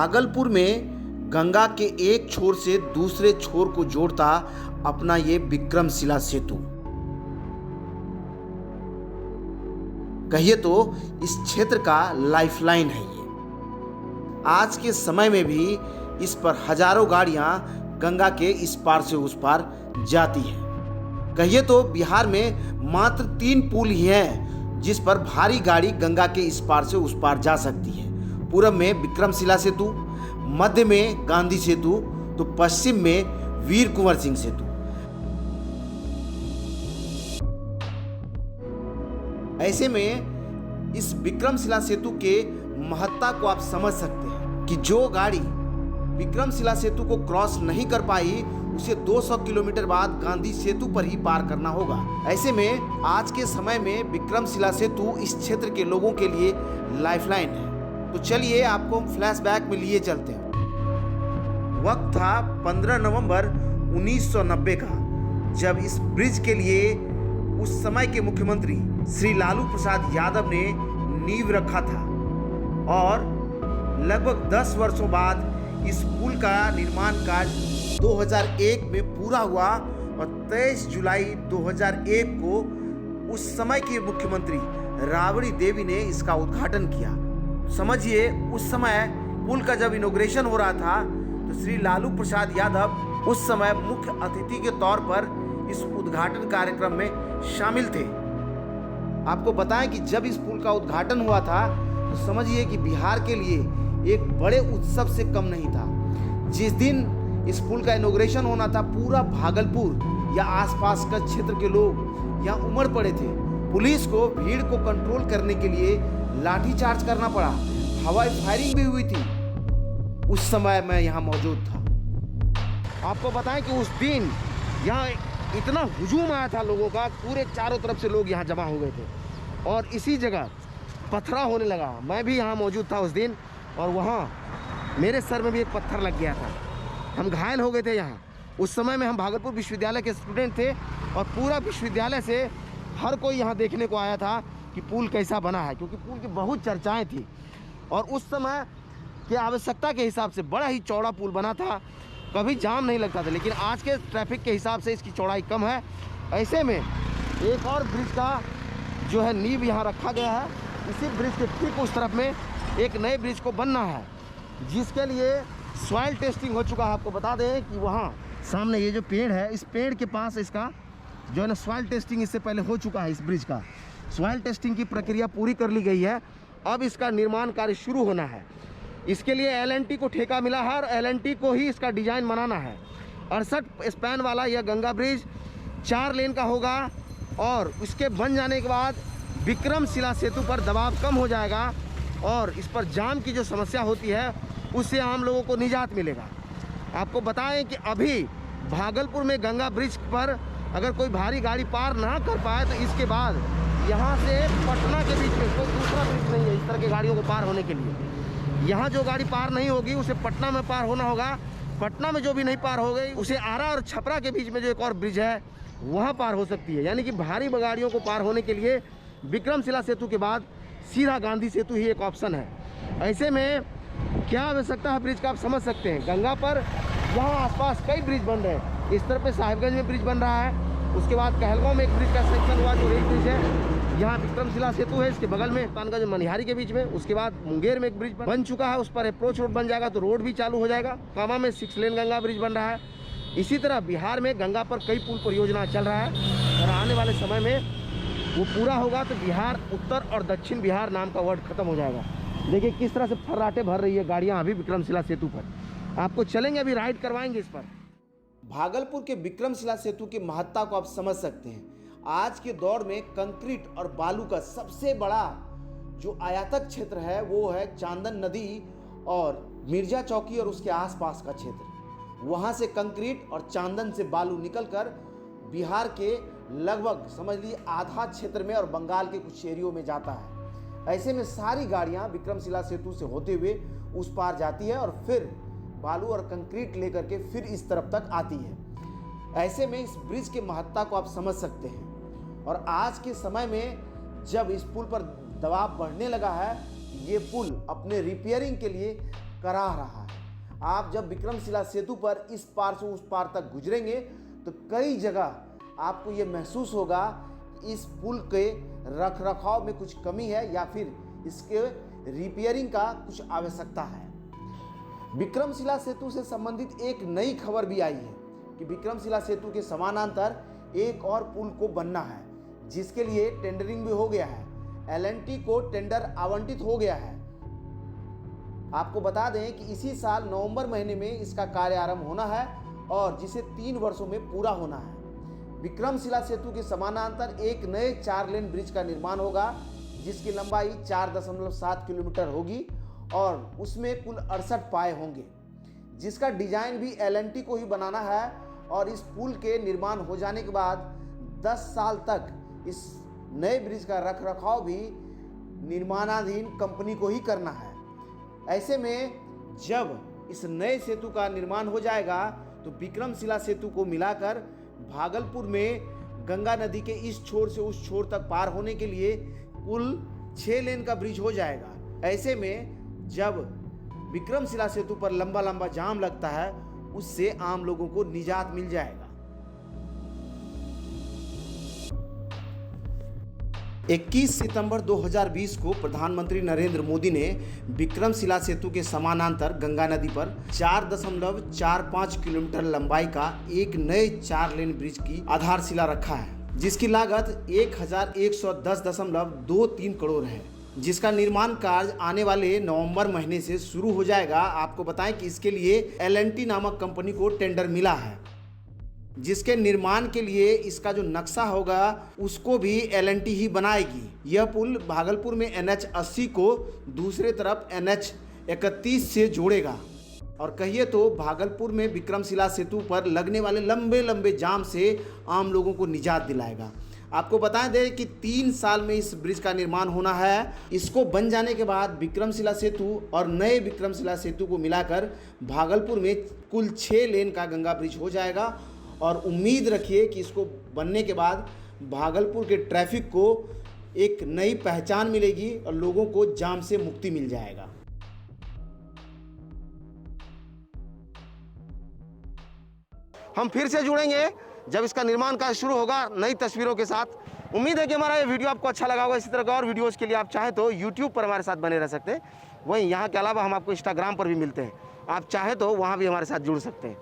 भागलपुर में गंगा के एक छोर से दूसरे छोर को जोड़ता अपना ये विक्रमशिला सेतु, कहिए तो इस क्षेत्र का लाइफलाइन है ये। आज के समय में भी इस पर हजारों गाड़ियां गंगा के इस पार से उस पार जाती हैं। कहिए तो बिहार में मात्र 3 पुल ही हैं जिस पर भारी गाड़ी गंगा के इस पार से उस पार जा सकती है। पूरब में विक्रमशिला सेतु, मध्य में गांधी सेतु, तो पश्चिम में वीर कुंवर सिंह सेतु। ऐसे में इस विक्रमशिला सेतु के महत्ता को आप समझ सकते हैं कि जो गाड़ी विक्रमशिला सेतु को क्रॉस नहीं कर पाई उसे 200 किलोमीटर बाद गांधी सेतु पर ही पार करना होगा। ऐसे में आज के समय में विक्रमशिला सेतु इस क्षेत्र के लोगों के लिए लाइफलाइन है। तो चलिए आपको फ्लैशबैक में लिए चलते हैं। वक्त था 15 नवंबर 1990 का, जब इस ब्रिज के लिए उस समय के मुख्यमंत्री श्री लालू प्रसाद यादव ने नींव रखा था और लगभग 10 वर्षों बाद इस पुल का निर्माण कार्य 2001 में पूरा हुआ और 23 जुलाई 2001 को उस समय के मुख्यमंत्री राबड़ी देवी ने इसका उद्घाटन किया। समझिए उस समय पुल का जब इनॉग्रेशन हो रहा था तो श्री लालू प्रसाद यादव उस समय मुख्य अतिथि के तौर पर इस उद्घाटन कार्यक्रम में शामिल थे। आपको बताएं कि जब इस पुल का उद्घाटन हुआ था तो समझिए कि बिहार के लिए एक बड़े उत्सव से कम नहीं था। जिस दिन इस पुल का इनॉग्रेशन होना था, पूरा भागलपुर या आसपास का क्षेत्र के लोग यहाँ उमड़ पड़े थे। पुलिस को भीड़ को कंट्रोल करने के लिए लाठीचार्ज करना पड़ा, हवाई फायरिंग भी हुई थी। उस समय मैं यहाँ मौजूद था। आपको बताएं कि उस दिन यहाँ इतना हुजूम आया था लोगों का, पूरे चारों तरफ से लोग यहाँ जमा हो गए थे और इसी जगह पथरा होने लगा। मैं भी यहाँ मौजूद था उस दिन और वहाँ मेरे सर में भी एक पत्थर लग गया था, हम घायल हो गए थे यहाँ। उस समय में हम भागलपुर विश्वविद्यालय के स्टूडेंट थे और पूरा विश्वविद्यालय से हर कोई यहाँ देखने को आया था कि पुल कैसा बना है, क्योंकि पुल की बहुत चर्चाएं थी और उस समय की आवश्यकता के हिसाब से बड़ा ही चौड़ा पुल बना था, कभी जाम नहीं लगता था। लेकिन आज के ट्रैफिक के हिसाब से इसकी चौड़ाई कम है। ऐसे में एक और ब्रिज का जो है नींव यहाँ रखा गया है। इसी ब्रिज के ठीक उस तरफ में एक नए ब्रिज को बनना है, जिसके लिए सॉइल टेस्टिंग हो चुका है। आपको बता दें कि वहाँ सामने ये जो पेड़ है, इस पेड़ के पास इसका जो है ना सॉइल टेस्टिंग इससे पहले हो चुका है। इस ब्रिज का सॉइल टेस्टिंग की प्रक्रिया पूरी कर ली गई है। अब इसका निर्माण कार्य शुरू होना है। इसके लिए L&T को ठेका मिला है और L&T को ही इसका डिज़ाइन बनाना है। 68 स्पैन वाला यह गंगा ब्रिज 4 लेन का होगा और इसके बन जाने के बाद विक्रमशिला सेतु पर दबाव कम हो जाएगा और इस पर जाम की जो समस्या होती है उससे आम लोगों को निजात मिलेगा। आपको बताएं कि अभी भागलपुर में गंगा ब्रिज पर अगर कोई भारी गाड़ी पार ना कर पाए तो इसके बाद यहाँ से पटना के बीच में कोई दूसरा ब्रिज नहीं है इस तरह की गाड़ियों को पार होने के लिए। यहाँ जो गाड़ी पार नहीं होगी उसे पटना में पार होना होगा। पटना में जो भी नहीं पार हो गई उसे आरा और छपरा के बीच में जो एक और ब्रिज है वहाँ पार हो सकती है। यानी कि भारी गाड़ियों को पार होने के लिए विक्रमशिला सेतु के बाद सीधा गांधी सेतु ही एक ऑप्शन है। ऐसे में क्या आवश्यकता है ब्रिज का आप समझ सकते हैं। गंगा पर यहाँ आसपास कई ब्रिज बन रहे हैं। इस तरफ पे साहिबगंज में ब्रिज बन रहा है, उसके बाद कहलगांव में एक ब्रिज का सेक्शन हुआ जो रेल ब्रिज है। यहाँ विक्रमशिला सेतु है, इसके बगल में तानगंज मनिहारी के बीच में। उसके बाद मुंगेर में एक ब्रिज बन चुका है, उस पर अप्रोच रोड बन जाएगा तो रोड भी चालू हो जाएगा। कामा में 6 लेन गंगा ब्रिज बन रहा है। इसी तरह बिहार में गंगा पर कई पुल परियोजना चल रहा है और आने वाले समय में वो पूरा होगा तो बिहार उत्तर और दक्षिण बिहार नाम का वर्ड खत्म हो जाएगा। देखिए किस तरह से फर्राटे भर रही है गाड़ियां अभी विक्रमशिला सेतु पर। आपको चलेंगे, अभी राइड करवाएंगे इस पर। भागलपुर के विक्रमशिला सेतु की महत्ता को आप समझ सकते हैं। आज के दौर में कंक्रीट और बालू का सबसे बड़ा जो आयातक क्षेत्र है वो है चांदन नदी और मिर्जा चौकी और उसके आसपास का क्षेत्र। वहां से कंक्रीट और चांदन से बालू निकलकर बिहार के लगभग समझ लीजिए आधा क्षेत्र में और बंगाल के कुछ एरियो में जाता है। ऐसे में सारी गाड़ियां विक्रमशिला सेतु से होते हुए उस पार जाती है और फिर बालू और कंक्रीट लेकर के फिर इस तरफ तक आती है। ऐसे में इस ब्रिज की महत्ता को आप समझ सकते हैं। और आज के समय में जब इस पुल पर दबाव बढ़ने लगा है, ये पुल अपने रिपेयरिंग के लिए करा रहा है। आप जब विक्रमशिला सेतु पर इस पार से उस पार तक गुजरेंगे तो कई जगह आपको ये महसूस होगा कि इस पुल के रखरखाव में कुछ कमी है या फिर इसके रिपेयरिंग का कुछ आवश्यकता है। विक्रमशिला सेतु से संबंधित एक नई खबर भी आई है कि विक्रमशिला सेतु के समानांतर एक और पुल को बनना है, जिसके लिए टेंडरिंग भी हो गया है। L&T को टेंडर आवंटित हो गया है। आपको बता दें कि इसी साल नवंबर महीने में इसका कार्य आरंभ होना है और जिसे 3 वर्षों में पूरा होना है। विक्रमशिला सेतु के समानांतर एक नए 4 लेन ब्रिज का निर्माण होगा, जिसकी लंबाई 4.7 किलोमीटर होगी और उसमें कुल 68 पाए होंगे, जिसका डिजाइन भी L&T को ही बनाना है। और इस पुल के निर्माण हो जाने के बाद 10 साल तक इस नए ब्रिज का रखरखाव भी निर्माणाधीन कंपनी को ही करना है। ऐसे में जब इस नए सेतु का निर्माण हो जाएगा तो विक्रमशिला सेतु को मिलाकर भागलपुर में गंगा नदी के इस छोर से उस छोर तक पार होने के लिए कुल 6 लेन का ब्रिज हो जाएगा। ऐसे में जब विक्रमशिला सेतु पर लंबा लंबा जाम लगता है, उससे आम लोगों को निजात मिल जाएगा। 21 सितंबर 2020 को प्रधानमंत्री नरेंद्र मोदी ने विक्रमशिला सेतु के समानांतर गंगा नदी पर 4.45 किलोमीटर लंबाई का एक नए 4 लेन ब्रिज की आधारशिला रखा है, जिसकी लागत 1110.23 करोड़ है, जिसका निर्माण कार्य आने वाले नवंबर महीने से शुरू हो जाएगा। आपको बताएं कि इसके लिए L&T नामक कंपनी को टेंडर मिला है, जिसके निर्माण के लिए इसका जो नक्शा होगा उसको भी L&T ही बनाएगी। यह पुल भागलपुर में NH 80 को दूसरे तरफ NH 31 से जोड़ेगा और कहिए तो भागलपुर में विक्रमशिला सेतु पर लगने वाले लंबे लंबे जाम से आम लोगों को निजात दिलाएगा। आपको बता दें कि 3 साल में इस ब्रिज का निर्माण होना है। इसको बन जाने के बाद विक्रमशिला सेतु और नए विक्रमशिला सेतु को मिलाकर भागलपुर में कुल 6 लेन का गंगा ब्रिज हो जाएगा और उम्मीद रखिए कि इसको बनने के बाद भागलपुर के ट्रैफिक को एक नई पहचान मिलेगी और लोगों को जाम से मुक्ति मिल जाएगा। हम फिर से जुड़ेंगे जब इसका निर्माण कार्य शुरू होगा नई तस्वीरों के साथ। उम्मीद है कि हमारा ये वीडियो आपको अच्छा लगा होगा। इसी तरह के और वीडियोस के लिए आप चाहें तो YouTube पर हमारे साथ बने रह सकते हैं। वहीं यहाँ के अलावा हम आपको Instagram पर भी मिलते हैं, आप चाहे तो वहाँ भी हमारे साथ जुड़ सकते हैं।